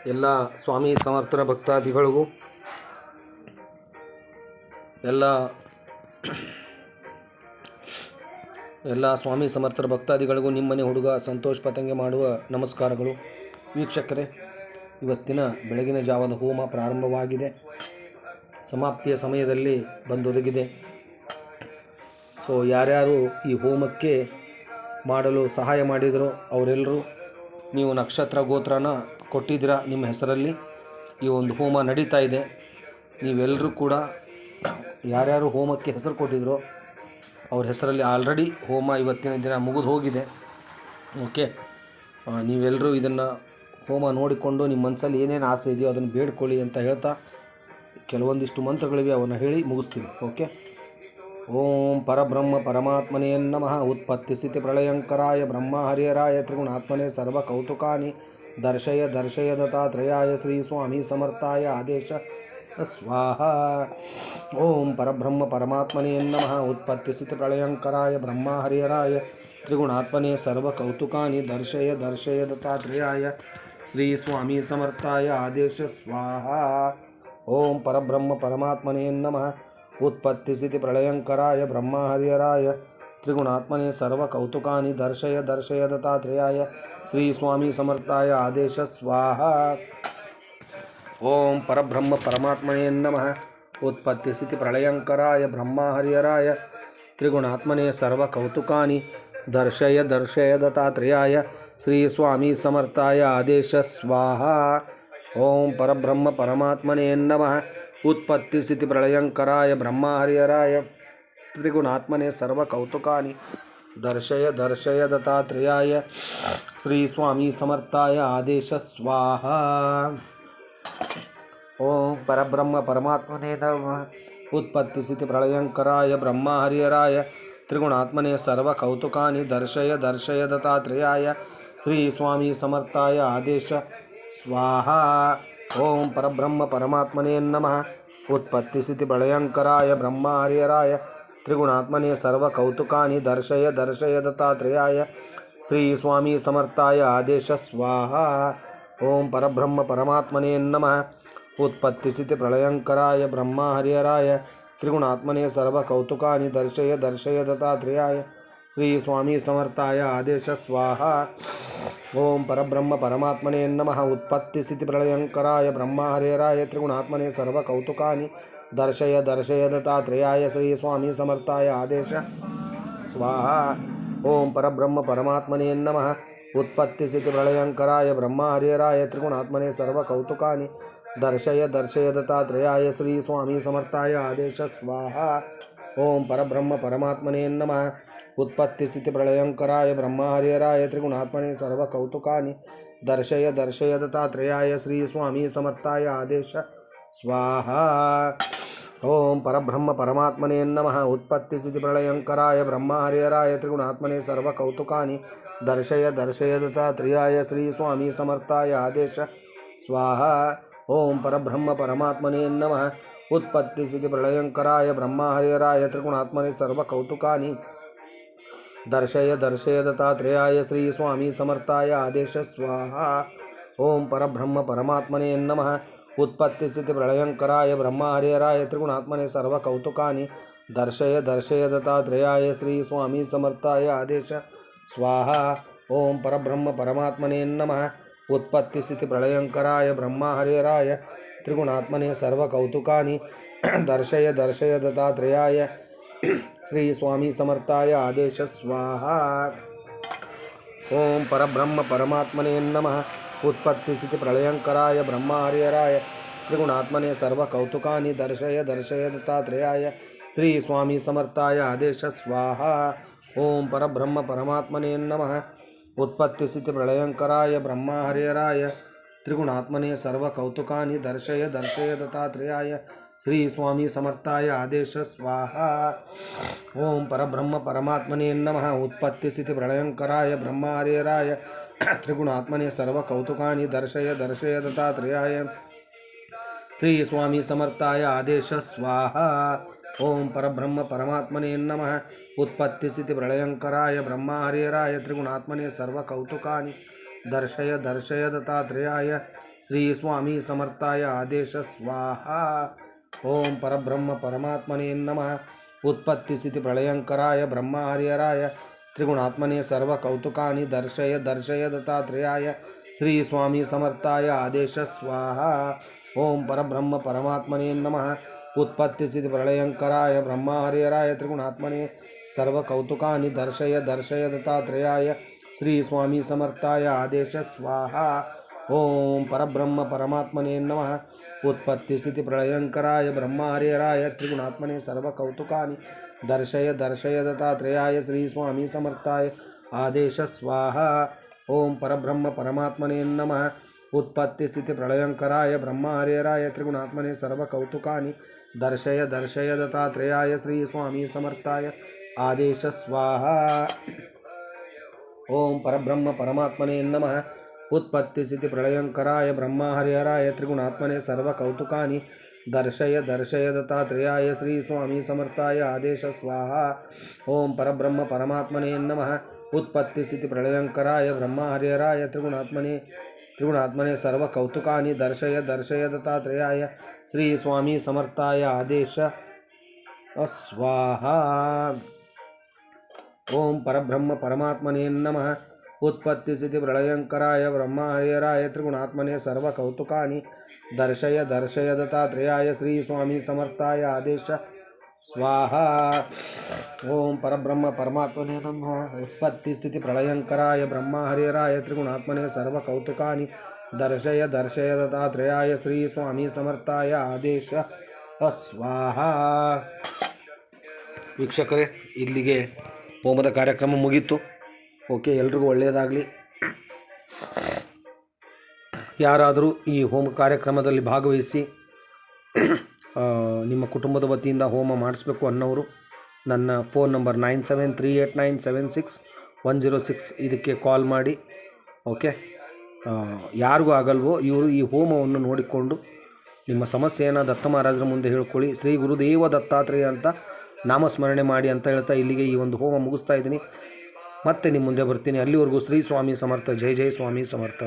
ಎಲ್ಲ ಸ್ವಾಮಿ ಸಮರ್ಥನ ಭಕ್ತಾದಿಗಳಿಗೂ ಎಲ್ಲ ಸ್ವಾಮಿ ಸಮರ್ಥರ ಭಕ್ತಾದಿಗಳಿಗೂ ನಿಮ್ಮನೆ ಹುಡುಗ ಸಂತೋಷ್ ಪತಂಗೆ ಮಾಡುವ ನಮಸ್ಕಾರಗಳು. ವೀಕ್ಷಕರೇ, ಇವತ್ತಿನ ಬೆಳಗಿನ ಜಾವದ ಹೋಮ ಪ್ರಾರಂಭವಾಗಿದೆ, ಸಮಾಪ್ತಿಯ ಸಮಯದಲ್ಲಿ ಬಂದೊದಗಿದೆ. ಸೊ ಯಾರ್ಯಾರು ಈ ಹೋಮಕ್ಕೆ ಮಾಡಲು ಸಹಾಯ ಮಾಡಿದರು ಅವರೆಲ್ಲರೂ ನೀವು ನಕ್ಷತ್ರ ಗೋತ್ರನ ಕೊಟ್ಟಿದ್ದೀರಾ. ನಿಮ್ಮ ಹೆಸರಲ್ಲಿ ಈ ಒಂದು ಹೋಮ ನಡೀತಾ ಇದೆ. ನೀವೆಲ್ಲರೂ ಕೂಡ ಯಾರ್ಯಾರು ಹೋಮಕ್ಕೆ ಹೆಸರು ಕೊಟ್ಟಿದ್ರು ಅವ್ರ ಹೆಸರಲ್ಲಿ ಆಲ್ರೆಡಿ ಹೋಮ ಇವತ್ತಿನ ದಿನ ಮುಗಿದು ಹೋಗಿದೆ. ಓಕೆ, ನೀವೆಲ್ಲರೂ ಇದನ್ನು ಹೋಮ ನೋಡಿಕೊಂಡು ನಿಮ್ಮ ಮನಸ್ಸಲ್ಲಿ ಏನೇನು ಆಸೆ ಇದೆಯೋ ಅದನ್ನು ಬೇಡ್ಕೊಳ್ಳಿ ಅಂತ ಹೇಳ್ತಾ ಕೆಲವೊಂದಿಷ್ಟು ಮಂತ್ರಗಳಿವೆ, ಅವನ್ನು ಹೇಳಿ ಮುಗಿಸ್ತೀವಿ. ಓಕೆ. ಓಂ ಪರಬ್ರಹ್ಮ ಪರಮಾತ್ಮನೇ ನಮಃ. ಉತ್ಪತ್ತಿ ಸ್ಥಿತಿ ಪ್ರಳಯಂಕರಾಯ ಬ್ರಹ್ಮ ಹರಿಹರಾಯ ತ್ರಿಗುಣಾತ್ಮನೆ ಸರ್ವ ಕೌತುಕಾನಿ ದರ್ಶಯ ದರ್ಶಯ ದತ್ತಾತ್ರೇಯಾಯ ಶ್ರೀ ಸ್ವಾಮಿ ಸಮರ್ಥಾಯ ಆದೇಶ ಸ್ವಾಹ. ಓಂ ಪರಬ್ರಹ್ಮ ಪರಮಾತ್ಮನೇ ನಮಃ. ಉತ್ಪತ್ತಿ ಸ್ಥಿತಿ ಪ್ರಳಯಂಕರಾಯ ಬ್ರಹ್ಮ ಹರಿಹರಾಯ ತ್ರಿಗುಣಾತ್ಮನೆ ಸರ್ವ ಕೌತುಕಾನಿ ದರ್ಶಯ ದರ್ಶಯ ದತ್ತಾತ್ರೇಯಾಯ ಶ್ರೀ ಸ್ವಾಮಿ ಸಮರ್ಥಾಯ ಆದೇಶ ಸ್ವಾಹ. ಓಂ ಪರಬ್ರಹ್ಮ ಪರಮಾತ್ಮನೇ ನಮಃ. ಉತ್ಪತ್ತಿ ಸ್ಥಿತಿ ಪ್ರಳಯಂಕರಾಯ ಬ್ರಹ್ಮ ಹರಿಹರಾಯ ತ್ರಿಗುಣಾತ್ಮನೆ ಸರ್ವ ಕೌತುಕಾನಿ ದರ್ಶಯ ದರ್ಶಯ ದತ್ತಾತ್ರೇಯಾಯ ಶ್ರೀ ಸ್ವಾಮಿ ಸಮರ್ಥಾಯ ಆದೇಶ ಸ್ವಾಹ. ಓಂ ಪರಬ್ರಹ್ಮ ಪರಮಾತ್ಮನೇ ನಮಃ. ಉತ್ಪತ್ತಿ ಸ್ಥಿತಿ ಪ್ರಳಯಂಕರಾಯ ಬ್ರಹ್ಮ ಹರಿಹರಾಯ ತ್ರಿಗುಣಾತ್ಮನೆ ಸರ್ವ ಕೌತುಕಾನಿ ದರ್ಶಯ ದರ್ಶಯ ದತ್ತಾತ್ರೇಯಾಯ ಶ್ರೀ ಸ್ವಾಮಿ ಸಮರ್ಥಾಯ ಆದೇಶ ಸ್ವಾಹ. ಓಂ ಪರಬ್ರಹ್ಮ ಪರಮಾತ್ಮನೇ ನಮಃ. ಉತ್ಪತ್ತಿ ಸ್ಥಿತಿ ಪ್ರಳಯಂಕರಾಯ ಬ್ರಹ್ಮ ಹರಿಹರಾಯ ತ್ರಿಗುಣಾತ್ಮನೆ ಸರ್ವ ಕೌತುಕಾನಿ ದರ್ಶಯ ದರ್ಶಯ ದತ್ತಾತ್ರೇಯಾಯ ಶ್ರೀ ಸ್ವಾಮಿ ಸಮರ್ಥಾಯ ಆದೇಶ ಸ್ವಾಹ. ಓಂ ಪರಬ್ರಹ್ಮ ಪರಮಾತ್ಮನೇ ನಮಃ. ಉತ್ಪತ್ತಿ ಸ್ಥಿತಿ ಪ್ರಳಯಂಕರಾಯ ಬ್ರಹ್ಮ ಹರಿಹರಾಯ ತ್ರಿಗುಣಾತ್ಮನೆ ಸರ್ವ ಕೌತುಕಾನಿ ದರ್ಶಯ ದರ್ಶಯ ದತ್ತಾತ್ರೇಯಾಯ ಶ್ರೀ ಸ್ವಾಮಿ ಸಮರ್ಥಾಯ ಆದೇಶ ಸ್ವಾಹ. ಓಂ ಪರಬ್ರಹ್ಮ ಪರಮಾತ್ಮನೇ ನಮಃ. ಉತ್ಪತ್ತಿ ಸ್ಥಿತಿ ಪ್ರಳಯಂಕರಾಯ ಬ್ರಹ್ಮ ಹರಿಹರಾಯ ತ್ರಿಗುಣಾತ್ಮನೆ ಸರ್ವ ಕೌತುಕಾನಿ ದರ್ಶಯ ದರ್ಶಯ ದತ್ತಾತ್ರೇಯಾಯ ಶ್ರೀ ಸ್ವಾಮಿ ಸಮರ್ಥಾಯ ಆದೇಶ ಸ್ವಾಹ. ಓಂ ಪರಬ್ರಹ್ಮ ಪರಮಾತ್ಮನೇ ನಮಃ. ಉತ್ಪತ್ತಿ ಸ್ಥಿತಿ ಪ್ರಳಯಂಕರಾಯ ಬ್ರಹ್ಮ ಹರಿಹರಾಯ ತ್ರಿಗುಣಾತ್ಮನೆ ಸರ್ವ ಕೌತುಕಾನಿ ದರ್ಶಯ ದರ್ಶಯ ದತ್ತಾತ್ರೇಯಾಯ ಶ್ರೀ ಸ್ವಾಮಿ ಸಮರ್ಥಾಯ ಆದೇಶ ಸ್ವಾಹ. ಓಂ ಪರಬ್ರಹ್ಮ ಪರಮಾತ್ಮನೇ ನಮಃ. ಉತ್ಪತ್ತಿ ಸ್ಥಿತಿ ಪ್ರಳಯಂಕರಾಯ ಬ್ರಹ್ಮ ಹರಿಹರಾಯ ತ್ರಿಗುಣಾತ್ಮನೆ ಸರ್ವ ಕೌತುಕಾನಿ ದರ್ಶಯ ದರ್ಶಯ ದತ್ತಾತ್ರೇಯಾಯ ಶ್ರೀ ಸ್ವಾಮಿ ಸಮರ್ಥಾಯ ಆದೇಶ ಸ್ವಾಹ. ಓಂ ಪರಬ್ರಹ್ಮ ಪರಮಾತ್ಮನೇ ನಮಃ. ಉತ್ಪತ್ತಿ ಸ್ಥಿತಿ ಪ್ರಳಯಂಕರಾಯ ಬ್ರಹ್ಮ ಹರಿಹರಾಯ ತ್ರಿಗುಣಾತ್ಮನೆ ಸರ್ವ ಕೌತುಕಾನಿ ದರ್ಶಯ ದರ್ಶಯ ದತ್ತಾತ್ರೇಯಾಯ ಶ್ರೀ ಸ್ವಾಮಿ ಸಮರ್ಥಾಯ ಆದೇಶ ಸ್ವಾಹ. ಓಂ ಪರಬ್ರಹ್ಮ ಪರಮಾತ್ಮನೇ ನಮಃ. ಉತ್ಪತ್ತಿ ಸ್ಥಿತಿ ಪ್ರಳಯಂಕರಾಯ ಬ್ರಹ್ಮ ಹರಿಹರಾಯ ತ್ರಿಗುಣಾತ್ಮನೆ ಸರ್ವ ಕೌತುಕಾನಿ ದರ್ಶಯ ದರ್ಶಯ ದತ್ತಾತ್ರೇಯಾಯ ಶ್ರೀ ಸ್ವಾಮಿ ಸಮರ್ಥಾಯ ಆದೇಶ ಸ್ವಾಹ. ಓಂ ಪರಬ್ರಹ್ಮ ಪರಮಾತ್ಮನೇ ನಮಃ. ಉತ್ಪತ್ತಿ ಸ್ಥಿತಿ ಪ್ರಳಯಂಕರಾಯ ಬ್ರಹ್ಮ ಹರಿಹರಾಯ ತ್ರಿಗುಣಾತ್ಮನೆ ಸರ್ವ ಕೌತುಕಾನಿ ದರ್ಶಯ ದರ್ಶಯ ದತ್ತಾತ್ರೇಯಾಯ ಶ್ರೀ ಸ್ವಾಮಿ ಸಮರ್ಥಾಯ ಆದೇಶ ಸ್ವಾಹ. ಓಂ ಪರಬ್ರಹ್ಮ ಪರಮಾತ್ಮನೇ ನಮಃ. ಉತ್ಪತ್ತಿ ಸ್ಥಿತಿ ಪ್ರಳಯಂಕರಾಯ ಬ್ರಹ್ಮ ಹರಿಹರಾಯ ತ್ರಿಗುಣಾತ್ಮನೆ ಸರ್ವ ಕೌತುಕಾನಿ ದರ್ಶಯ ದರ್ಶಯ ದತ್ತಾತ್ರೇಯಾಯ ಶ್ರೀ ಸ್ವಾಮಿ ಸಮರ್ಥಾಯ ಆದೇಶ ಸ್ವಾಹ. ಓಂ ಪರಬ್ರಹ್ಮ ಪರಮಾತ್ಮನೇ ನಮಃ. ಉತ್ಪತ್ತಿ ಸ್ಥಿತಿ ಪ್ರಳಯಂಕರಾಯ ಬ್ರಹ್ಮ ಹರಿಹರಾಯ ತ್ರಿಗುಣಾತ್ಮನೆ ಸರ್ವ ಕೌತುಕಾನಿ ದರ್ಶಯ ದರ್ಶಯ ದತ್ತಾತ್ರೇಯಾಯ ಶ್ರೀ ಸ್ವಾಮಿ ಸಮರ್ಥಾಯ ಆದೇಶ ಸ್ವಾಹ. ಓಂ ಪರಬ್ರಹ್ಮ ಪರಮಾತ್ಮನೇ ನಮಃ. ಉತ್ಪತ್ತಿ ಸ್ಥಿತಿ ಪ್ರಳಯಂಕರಾಯ ಬ್ರಹ್ಮ ಹರಿಹರಾಯ ತ್ರಿಗುಣಾತ್ಮನೆ ಸರ್ವ ಕೌತುಕಾನಿ ದರ್ಶಯ ದರ್ಶಯ ದತ್ತಾತ್ರೇಯಾಯ ಶ್ರೀ ಸ್ವಾಮಿ ಸಮರ್ಥಾಯ ಆದೇಶ ಸ್ವಾಹ. ಓಂ ಪರಬ್ರಹ್ಮ ಪರಮಾತ್ಮನೇ ನಮಃ. ಉತ್ಪತ್ತಿ ಸ್ಥಿತಿ ಪ್ರಳಯಂಕರಾಯ ಬ್ರಹ್ಮ ಹರಿಹರಾಯ ತ್ರಿಗುಣಾತ್ಮನೆ ಸರ್ವ ಕೌತುಕಾನಿ ದರ್ಶಯ ದರ್ಶಯ ದತ್ತಾತ್ರೇಯಾಯ ಶ್ರೀ ಸ್ವಾಮಿ ಸಮರ್ಥಾಯ ಆದೇಶ ಸ್ವಾಹ. ಓಂ ಪರಬ್ರಹ್ಮ ಪರಮಾತ್ಮನೇ ನಮಃ. ಉತ್ಪತ್ತಿ ಸ್ಥಿತಿ ಪ್ರಳಯಂಕರಾಯ ಬ್ರಹ್ಮ ಹರಿಹರಾಯ ತ್ರಿಗುಣಾತ್ಮನೆ ಸರ್ವ ಕೌತುಕಾನಿ ದರ್ಶಯ ದರ್ಶಯ ದತ್ತಾತ್ರೇಯಾಯ ಶ್ರೀ ಸ್ವಾಮಿ ಸಮರ್ಥಾಯ ಆದೇಶ ಸ್ವಾಹ. ಓಂ ಪರಬ್ರಹ್ಮ ಪರಮಾತ್ಮನೇ ನಮಃ. ಉತ್ಪತ್ತಿ ಸ್ಥಿತಿ ಪ್ರಳಯಂಕರಾಯ ಬ್ರಹ್ಮ ಹರಿಹರಾಯ ತ್ರಿಗುಣಾತ್ಮನೆ ಸರ್ವ ಕೌತುಕಾನಿ ದರ್ಶಯ ದರ್ಶಯ ದತ್ತಾತ್ರೇಯಾಯ ಶ್ರೀ ಸ್ವಾಮಿ ಸಮರ್ಥಾಯ ಆದೇಶ ಸ್ವಾಹ. ಓಂ ಪರಬ್ರಹ್ಮ ಪರಮಾತ್ಮನೇ ನಮಃ. ಉತ್ಪತ್ತಿ ಸ್ಥಿತಿ ಪ್ರಳಯಂಕರಾಯ ಬ್ರಹ್ಮ ಹರಿಹರಾಯ ತ್ರಿಗುಣಾತ್ಮನೆ ಸರ್ವ ಕೌತುಕಾನಿ ದರ್ಶಯ ದರ್ಶಯ ದತ್ತಾತ್ರೇಯಾಯ ಶ್ರೀ ಸ್ವಾಮಿ ಸಮರ್ಥಾಯ ಆದೇಶ ಸ್ವಾಹ. ಓಂ ಪರಬ್ರಹ್ಮ ಪರಮಾತ್ಮನೇ ನಮಃ. ಉತ್ಪತ್ತಿ ಸ್ಥಿತಿ ಪ್ರಳಯಂಕರಾಯ ಬ್ರಹ್ಮ ಹರಿಹರಾಯ ತ್ರಿಗುಣಾತ್ಮನೇ ಸರ್ವ ಕೌತುಕಾನಿ ದರ್ಶಯ ದರ್ಶಯ ದತ್ತಾತ್ರೇಯಾಯ ಶ್ರೀ ಸ್ವಾಮಿ ಸಮರ್ಥಾಯ ಆದೇಶ ಸ್ವಾಹ. ಓಂ ಪರಬ್ರಹ್ಮ ಪರಮಾತ್ಮನೇ ನಮಃ. ಉತ್ಪತ್ತಿ ಸ್ಥಿತಿ ಪ್ರಳಯಂಕರಾಯ ಬ್ರಹ್ಮ ಹರಿಹರಾಯ ತ್ರಿಗುಣಾತ್ಮನೇ ಸರ್ವ ಕೌತುಕಾನಿ ದರ್ಶಯ ದರ್ಶಯ ದತ್ತಾತ್ರೇಯಾಯ ಶ್ರೀ ಸ್ವಾಮಿ ಸಮರ್ಥಾಯ ಆದೇಶ ಸ್ವಾಹ. ಓಂ ಪರಬ್ರಹ್ಮ ಪರಮಾತ್ಮನೇ ನಮಃ. ಉತ್ಪತ್ತಿ ಸ್ಥಿತಿ ಪ್ರಳಯಂಕರಾಯ ಬ್ರಹ್ಮ ಹರಿಹರಾಯ ತ್ರಿಗುಣಾತ್ಮನೇ ಸರ್ವ ಕೌತುಕಾನಿ ದರ್ಶಯ ದರ್ಶಯ ದತ್ತಾತ್ರೇಯಾಯ ಶ್ರೀ ಸ್ವಾಮಿ ಸಮರ್ಥಾಯ ಆದೇಶ ಸ್ವಾಹ. ಓಂ ಪರಬ್ರಹ್ಮ ಪರಮಾತ್ಮನೇ ನಮಃ. ಉತ್ಪತ್ತಿ ಸ್ಥಿತಿ ಪ್ರಳಯಂಕರಾಯ ಬ್ರಹ್ಮ ಹರಿಹರಾಯ ತ್ರಿಗುಣಾತ್ಮನೇ ಸರ್ವ ಕೌತುಕಾನಿ ದರ್ಶಯ ದರ್ಶಯ ದತ್ತಾತ್ರೇಯಾಯ ಶ್ರೀ ಸ್ವಾಮಿ ಸಮರ್ಥಾಯ ಆದೇಶ ಸ್ವಾಹ. ಓಂ ಪರಬ್ರಹ್ಮ ಪರಮಾತ್ಮನೇ ನಮಃ. ಉತ್ಪತ್ತಿ ಸ್ಥಿತಿ ಪ್ರಳಯಂಕರಾಯ ಬ್ರಹ್ಮ ಹರಿಹರಾಯ ತ್ರಿಗುಣಾತ್ಮನೇ ಸರ್ವ ಕೌತುಕಾನಿ ದರ್ಶಯ ದರ್ಶಯ ದತ್ತಾತ್ರೇಯಾಯ ಶ್ರೀ ಸ್ವಾಮಿ ಸಮರ್ಥಾಯ ಆದೇಶ ಸ್ವಾಹ. ಓಂ ಪರಬ್ರಹ್ಮ ಪರಮಾತ್ಮನೇ ನಮಃ. ಉತ್ಪತ್ತಿ ಸ್ಥಿತಿ ಪ್ರಳಯಂಕರಾಯ ಬ್ರಹ್ಮ ಹರಿಹರಾಯ ತ್ರಿಗುಣಾತ್ಮನೇ ಸರ್ವ ಕೌತುಕಾನಿ ದರ್ಶಯ ದರ್ಶಯ ದತ್ತಾತ್ರೇಯಾಯ ಶ್ರೀ ಸ್ವಾಮಿ ಸಮರ್ಥಾಯ ಆದೇಶ ಸ್ವಾಹ. ಓಂ ಪರಬ್ರಹ್ಮ ಪರಮಾತ್ಮನೇ ನಮಃ. ಉತ್ಪತ್ತಿ ಸ್ಥಿತಿ ಪ್ರಳಯಂಕರಾಯ ಬ್ರಹ್ಮ ಹರಿಹರಾಯ ತ್ರಿಗುಣಾತ್ಮನೇ ಸರ್ವ ಕೌತುಕಾನಿ ದರ್ಶಯ ದರ್ಶಯ ದತ್ತಾತ್ರೇಯಾಯ ಶ್ರೀ ಸ್ವಾಮಿ ಸಮರ್ಥಾಯ ಆದೇಶ ಸ್ವಾಹ. ಓಂ ಪರಬ್ರಹ್ಮ ಪರಮಾತ್ಮನೇ ನಮಃ. ಉತ್ಪತ್ತಿ ಸ್ಥಿತಿ ಪ್ರಳಯಂಕರಾಯ ಬ್ರಹ್ಮ ಹರಿಹರಾಯ ತ್ರಿಗುಣಾತ್ಮನೇ ಸರ್ವ ಕೌತುಕಾನಿ ದರ್ಶಯ ದರ್ಶಯ ದತ್ತಾತ್ರೇಯಾಯ ಶ್ರೀ ಸ್ವಾಮಿ ಸಮರ್ಥಾಯ ಆದೇಶ ಸ್ವಾಹ. ವೀಕ್ಷಕರೇ, ಇಲ್ಲಿಗೆ ಹೋಮದ ಕಾರ್ಯಕ್ರಮ ಮುಗೀತು. ಓಕೆ, ಎಲ್ರಿಗೂ ಒಳ್ಳೆಯದಾಗಲಿ. ಯಾರಾದರೂ ಈ ಹೋಮ ಕಾರ್ಯಕ್ರಮದಲ್ಲಿ ಭಾಗವಹಿಸಿ ನಿಮ್ಮ ಕುಟುಂಬದ ವತಿಯಿಂದ ಹೋಮ ಮಾಡಿಸ್ಬೇಕು ಅನ್ನೋರು ನನ್ನ ಫೋನ್ ನಂಬರ್ 9738976106 ಇದಕ್ಕೆ ಕಾಲ್ ಮಾಡಿ. ಓಕೆ, ಯಾರಿಗೂ ಆಗಲ್ವೋ ಇವರು ಈ ಹೋಮವನ್ನು ನೋಡಿಕೊಂಡು ನಿಮ್ಮ ಸಮಸ್ಯೆಯನ್ನು ದತ್ತ ಮಹಾರಾಜರ ಮುಂದೆ ಹೇಳ್ಕೊಳ್ಳಿ. ಶ್ರೀ ಗುರುದೇವ ದತ್ತಾತ್ರೇಯ ಅಂತ ನಾಮಸ್ಮರಣೆ ಮಾಡಿ ಅಂತ ಹೇಳ್ತಾ ಇಲ್ಲಿಗೆ ಈ ಒಂದು ಹೋಮ ಮುಗಿಸ್ತಾ ಇದ್ದೀನಿ. ಮತ್ತೆ ನಿಮ್ಮ ಮುಂದೆ ಬರ್ತೀನಿ. ಅಲ್ಲಿವರೆಗೂ ಶ್ರೀ ಸ್ವಾಮಿ ಸಮರ್ಥ. ಜೈ ಜೈ ಸ್ವಾಮಿ ಸಮರ್ಥ.